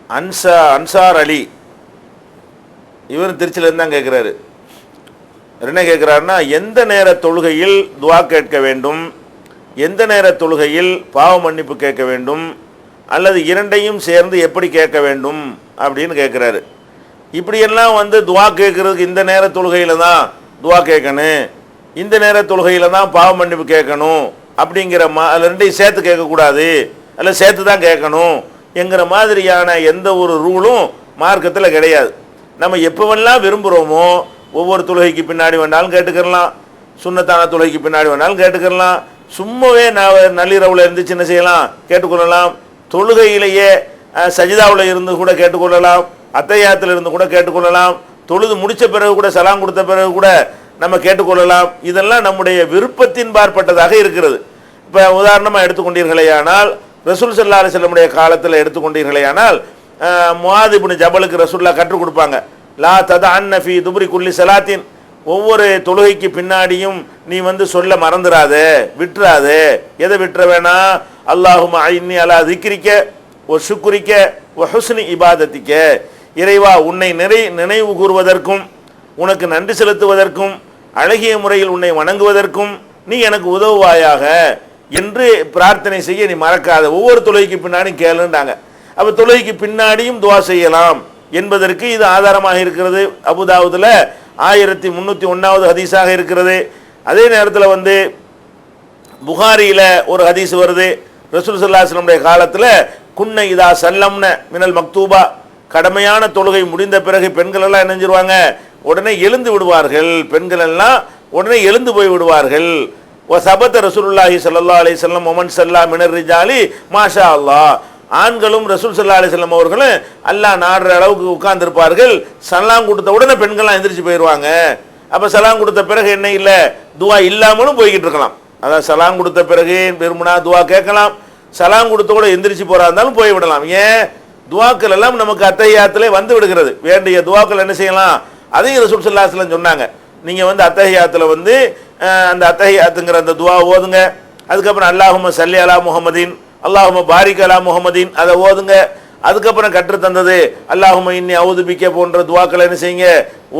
அன்சார் அலி இவர் திருச்சியிலேருந்து தான் கேட்குறாரு. என்ன கேட்குறாருன்னா, எந்த நேர தொழுகையில் துவா கேட்க வேண்டும், எந்த நேர தொழுகையில் பாவ மன்னிப்பு கேட்க வேண்டும், அல்லது இரண்டையும் சேர்ந்து எப்படி கேட்க வேண்டும் அப்படின்னு கேட்குறாரு. இப்படியெல்லாம் துவா கேட்குறதுக்கு இந்த நேர தொழுகையில் தான் துவா கேட்கணும், இந்த நேர தொழுகையில் தான் பாவ மன்னிப்பு கேட்கணும் அப்படிங்கிற அதில் ரெண்டையும் சேர்த்து கேட்கக்கூடாது, அதில் சேர்த்து தான் கேட்கணும் என்கிற மாதிரியான எந்த ஒரு ரூலும் மார்க்கத்தில் கிடையாது. நம்ம எப்போவெல்லாம் விரும்புகிறோமோ ஒவ்வொரு தொழுகைக்கு பின்னாடி வேணாலும் கேட்டுக்கிறலாம், சுன்னத்தான தொழுகைக்கு பின்னாடி வேணாலும் கேட்டுக்கிறலாம், சும்மாவே நள்ளிரவில் இருந்து சின்ன செய்யலாம் கேட்டுக்கொள்ளலாம், தொழுகையிலேயே சஜிதாவில் இருந்து கூட கேட்டுக்கொள்ளலாம், அத்தையாத்தில் இருந்து கூட கேட்டுக்கொள்ளலாம், தொழுது முடித்த பிறகு கூட சலாம் கொடுத்த பிறகு கூட நம்ம கேட்டுக்கொள்ளலாம். இதெல்லாம் நம்முடைய விருப்பத்தின் பார்ப்பட்டதாக இருக்கிறது. இப்போ உதாரணமாக எடுத்துக்கொண்டீர்களேயானால் ரசூல் ஸல்லல்லாஹு அலைஹி வஸல்லம் காலத்தில் எடுத்துக்கொண்டீர்களேயானால் முஆத் இப்னு ஜபலுக்கு ரசூலுல்லாஹ் கற்றுக் கொடுப்பாங்க, லா ததஅன்ன ஃபீ துப்ரி குல்லி ஸலாத்தின், ஒவ்வொரு தொழுகைக்கு பின்னாடியும் நீ சொல்ல மறந்துடாத, விட்டுறாத. எதை விட்டுற வேணா, அல்லாஹும்ம ஐன்னி அலா திக்ரிக்க வ ஷுக்ரிக்க வ ஹுஸ்னி இபாதத்திக்க, இறைவா உன்னை நினைவு கூறுவதற்கும் உனக்கு நன்றி செலுத்துவதற்கும் அழகிய முறையில் உன்னை வணங்குவதற்கும் நீ எனக்கு உதவுவாயாக என்று பிரார்த்தனை செய்ய நீ மறக்காத, ஒவ்வொரு தொழுகைக்கு பின்னாடியும் கேளுன்றாங்க. அப்போ தொழுகைக்கு பின்னாடியும் துவா செய்யலாம் என்பதற்கு இது ஆதாரமாக இருக்கிறது. அபுதாவுதுல 1301வது ஹதீஸாக இருக்கிறது. அதே நேரத்தில் புகாரியில் ஒரு ஹதீஸ் வருது, ரசூல் ஸல்லல்லாஹு அலைஹி வஸல்லம் காலத்தில் குன்ன இதா சல்லம்ன மினல் மக்தூபா, கடமையான தொழுகை முடிந்த பிறகு பெண்கள் எல்லாம் என்ன செஞ்சிருவாங்க, உடனே எழுந்து விடுவார்கள், பெண்கள் எல்லாம் உடனே எழுந்து போய் விடுவார்கள். சபத ரசூலுல்லாஹி ஸல்லல்லாஹு அலைஹி வஸல்லம் ஒமன் ஸல்லா மினர் ரிஜாலி மாஷா அல்லாஹ், ஆண்களும் ரசூல் ஸல்லல்லாஹு அலைஹி வஸல்லம் அவர்களும் அல்லாஹ் நாடுற அளவுக்கு உட்கார்ந்துருப்பார்கள். சலாம் கொடுத்த உடனே பெண்கள்லாம் எந்திரிச்சு போயிடுவாங்க. அப்போ சலாம் கொடுத்த பிறகு என்ன இல்லை, துவா இல்லாமலும் போய்கிட்டு இருக்கலாம். அதான் சலாம் கொடுத்த பிறகு விரும்பினா துவா கேட்கலாம், சலாம் கொடுத்த கூட எந்திரிச்சு போறா இருந்தாலும் போய்விடலாம். ஏன், துவாக்கள் எல்லாம் நமக்கு அத்தஹியாத்திலே வந்து விடுகிறது. வேண்டிய துவாக்கள் என்ன செய்யலாம், அதையும் ரசூல் ஸல்லல்லாஹு அலைஹி வஸல்லம் சொன்னாங்க. நீங்கள் அத்தஹியாத்தில் அந்த அத்தஹியாத்துங்கிற அந்த துவா ஓதுங்க. அதுக்கப்புறம் அல்லாஹும்ம ஸல்லி அலா முஹம்மதின் அல்லாஹும்ம பாரிக் அலா முஹம்மதின் அதை ஓதுங்க. அதுக்கப்புறம் கற்று தந்தது அல்லாஹும்ம இன்னி அவுது பிக்க போன்ற துவாக்களை என்ன செய்யுங்க,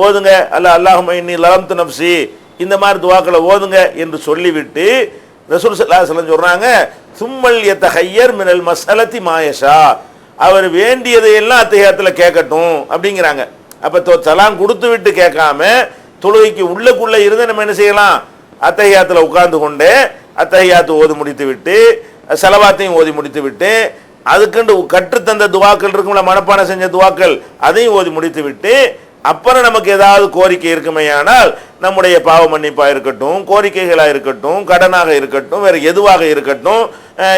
ஓதுங்க. அல்லாஹும்ம இன்னி லலம்து நஃப்ஸி, இந்த மாதிரி துவாக்களை ஓதுங்க என்று சொல்லிவிட்டு ரசூல் ஸல்லல்லாஹு அலைஹி வஸல்லம் சொல்றாங்க, சும்மல் யதஹய்யர் மினல் மஸ்அலத்தி மாயஷா, அவர் வேண்டியதையெல்லாம் அத்தஹியாத்தில் கேட்கட்டும் அப்படிங்கிறாங்க. அப்போ சலாம் கொடுத்து விட்டு கேட்காம தொழுகைக்கு உள்ளுக்குள்ளே இருந்து நம்ம என்ன செய்யலாம், அத்தஹியாத்தில் உட்கார்ந்து கொண்டு அத்தஹியாத்து ஓதி முடித்து விட்டு சலவாத்தையும் ஓதி முடித்து விட்டு அதுக்குண்டு கற்றுத்தந்த துவாக்கள் இருக்கும்ல, மனப்பாடம் செஞ்ச துவாக்கள், அதையும் ஓதி முடித்து விட்டு அப்புறம் நமக்கு ஏதாவது கோரிக்கை இருக்குமேயானால் நம்முடைய பாவ மன்னிப்பாக இருக்கட்டும், கோரிக்கைகளாக இருக்கட்டும், கடனாக இருக்கட்டும், வேறு எதுவாக இருக்கட்டும்,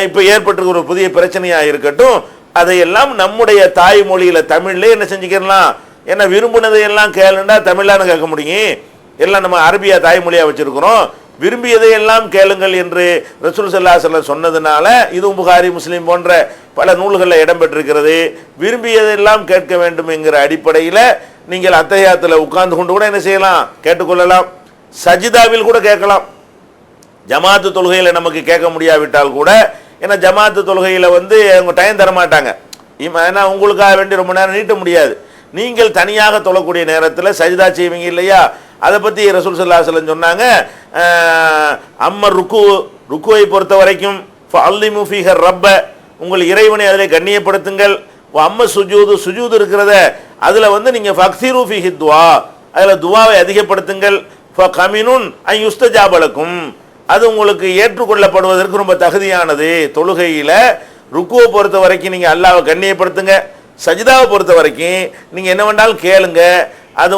இப்போ ஏற்பட்டிருக்கிற ஒரு புதிய பிரச்சனையாக இருக்கட்டும், அதையெல்லாம் நம்முடைய தாய்மொழியில் தமிழ்ல என்ன செஞ்சுக்கலாம், என்ன விரும்பினதையெல்லாம் கேளுண்டா தமிழான்னு கேட்க முடியும். எல்லாம் நம்ம அரபியா தாய்மொழியாக வச்சிருக்கிறோம். விரும்பியதையெல்லாம் கேளுங்கள் என்று ரசூல் ஸல்லல்லாஹு அலைஹி வஸல்லம் சொன்னதுனால இதுவும் புகாரி முஸ்லீம் போன்ற பல நூல்களில் இடம்பெற்றிருக்கிறது. விரும்பியதெல்லாம் கேட்க வேண்டும் என்கிற அடிப்படையில் நீங்கள் அத்தஹியாத்தில் உட்கார்ந்து கொண்டு கூட என்ன செய்யலாம், கேட்டுக்கொள்ளலாம். சஜிதாவில் கூட கேட்கலாம். ஜமாத்து தொழுகையில் நமக்கு கேட்க முடியாவிட்டால் கூட, ஏன்னா ஜமாத்து தொழுகையில் அவங்க டைம் தர மாட்டாங்க, ஏன்னா உங்களுக்காக வேண்டி ரொம்ப நேரம் நீட்ட முடியாது. நீங்கள் தனியாக தொழக்கூடிய நேரத்தில் சஜிதா செய்வீங்க இல்லையா, அதை பற்றி ரசூல் ஸல்லல்லாஹு அலைஹி வஸல்லம் சொன்னாங்க, அம்மர் ருக்குவை பொறுத்த வரைக்கும் ஃபஅல்லிமு ஃபீஹ ரப்ப, உங்கள் இறைவனை அதில் கண்ணியப்படுத்துங்கள். அம்ம சுஜூது இருக்கிறத அதில் நீங்கள் ஃபக்ஸிரு ஃபீஹி துவா, அதில் துவாவை அதிகப்படுத்துங்கள். ஃபகமினுன் அன் யுஸ்தஜாப லக்கும், அது உங்களுக்கு ஏற்றுக்கொள்ளப்படுவதற்கு ரொம்ப தகுதியானது. தொழுகையில் ருக்குவை பொறுத்த வரைக்கும் நீங்கள் அல்லாஹ்வை கண்ணியப்படுத்துங்க, சஜிதாவை பொறுத்த வரைக்கும் நீங்கள் என்ன வேண்டாலும் கேளுங்க, அது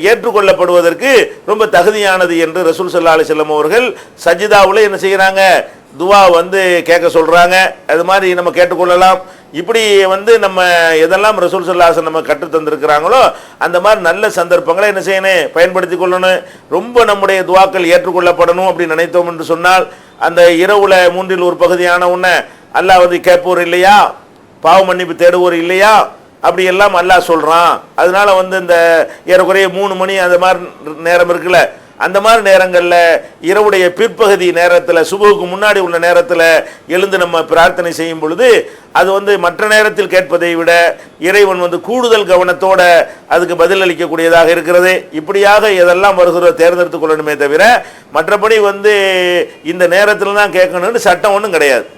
ஏற்றுக்கொள்ளப்படுவதற்கு ரொம்ப தகுதியானது என்று ரசூல் ஸல்லல்லாஹு அலைஹி வஸல்லம் அவர்கள் சஜிதாவில் என்ன செய்கிறாங்க, துவா கேட்க சொல்கிறாங்க. அது மாதிரி நம்ம கேட்டுக்கொள்ளலாம். இப்படி நம்ம எதெல்லாம் ரசூல் ஸல்லல்லாஹு அலைஹி வஸல்லம் நம்ம கற்றுத்தந்திருக்கிறாங்களோ அந்த மாதிரி நல்ல சந்தர்ப்பங்களை என்ன செய்யணும், பயன்படுத்தி கொள்ளணும். ரொம்ப நம்முடைய துவாக்கள் ஏற்றுக்கொள்ளப்படணும் அப்படின்னு நினைத்தோம் என்று சொன்னால், அந்த இரவுல 1/3 பகுதியான உன்னை அல்லாஹ் கேட்போர் இல்லையா, பாவ மன்னிப்பு தேடுவோர் இல்லையா, அப்படி எல்லாம் அல்லாஹ் சொல்கிறான். அதனால இந்த ஏறக்குறைய 3 மணி அந்த மாதிரி நேரம் இருக்குல்ல, அந்த மாதிரி நேரங்களில் இரவுடைய பிற்பகுதி நேரத்தில் சுபுவுக்கு முன்னாடி உள்ள நேரத்தில் எழுந்து நம்ம பிரார்த்தனை செய்யும் பொழுது அது மற்ற நேரத்தில் கேட்பதை விட இறைவன் கூடுதல் கவனத்தோட அதுக்கு பதிலளிக்கக்கூடியதாக இருக்கிறது. இப்படியாக எதெல்லாம் வருகிறோ தேர்ந்தெடுத்துக் கொள்ளணுமே தவிர மற்றபடி இந்த நேரத்தில் தான் கேட்கணும்னு சட்டம் ஒன்றும் கிடையாது.